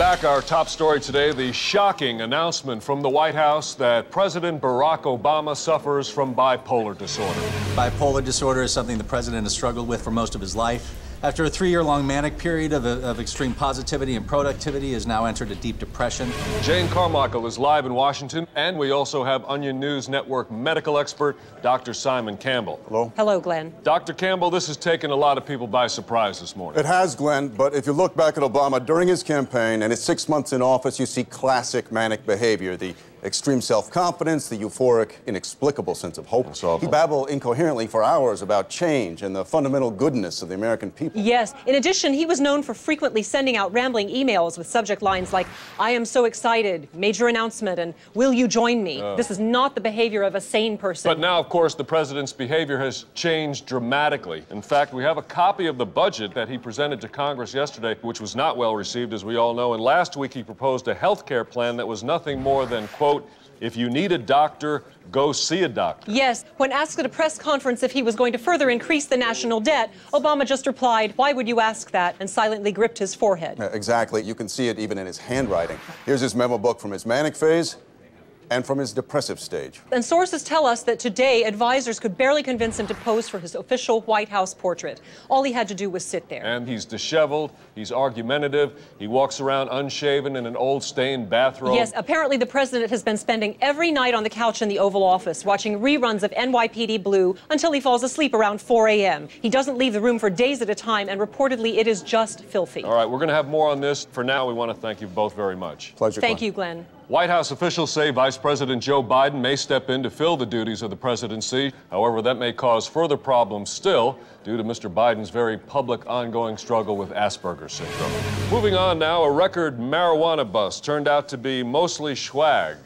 back. Our top story today, the shocking announcement from the White House that President Barack Obama suffers from bipolar disorder. Bipolar disorder is something the president has struggled with for most of his life. After a 3-year-long manic period of extreme positivity and productivity, he has now entered a deep depression. Jane Carmichael is live in Washington, and we also have Onion News Network medical expert, Dr. Simon Campbell. Hello. Hello, Glenn. Dr. Campbell, this has taken a lot of people by surprise this morning. It has, Glenn, but if you look back at Obama during his campaign and his 6 months in office, you see classic manic behavior, the extreme self-confidence, the euphoric, inexplicable sense of hope. He babbled incoherently for hours about change and the fundamental goodness of the American people. Yes. In addition, he was known for frequently sending out rambling emails with subject lines like, "I am so excited, major announcement," and "Will you join me?" This is not the behavior of a sane person. But now, of course, the president's behavior has changed dramatically. In fact, we have a copy of the budget that he presented to Congress yesterday, which was not well received, as we all know. And last week, he proposed a health care plan that was nothing more than, quote, "If you need a doctor, go see a doctor." Yes. When asked at a press conference if he was going to further increase the national debt, Obama just replied, "Why would you ask that?" and silently gripped his forehead. Exactly. You can see it even in his handwriting. Here's his memo book from his manic phase and from his depressive stage. And sources tell us that today, advisors could barely convince him to pose for his official White House portrait. All he had to do was sit there. And he's disheveled, he's argumentative, he walks around unshaven in an old stained bathrobe. Yes, apparently the president has been spending every night on the couch in the Oval Office watching reruns of NYPD Blue until he falls asleep around 4 a.m. He doesn't leave the room for days at a time, and reportedly it is just filthy. All right, we're going to have more on this. For now, we want to thank you both very much. Pleasure, Thank Glenn. you, Glenn. White House officials say Vice President Joe Biden may step in to fill the duties of the presidency. However, that may cause further problems still due to Mr. Biden's very public ongoing struggle with Asperger's syndrome. Moving on now, a record marijuana bust turned out to be mostly swag.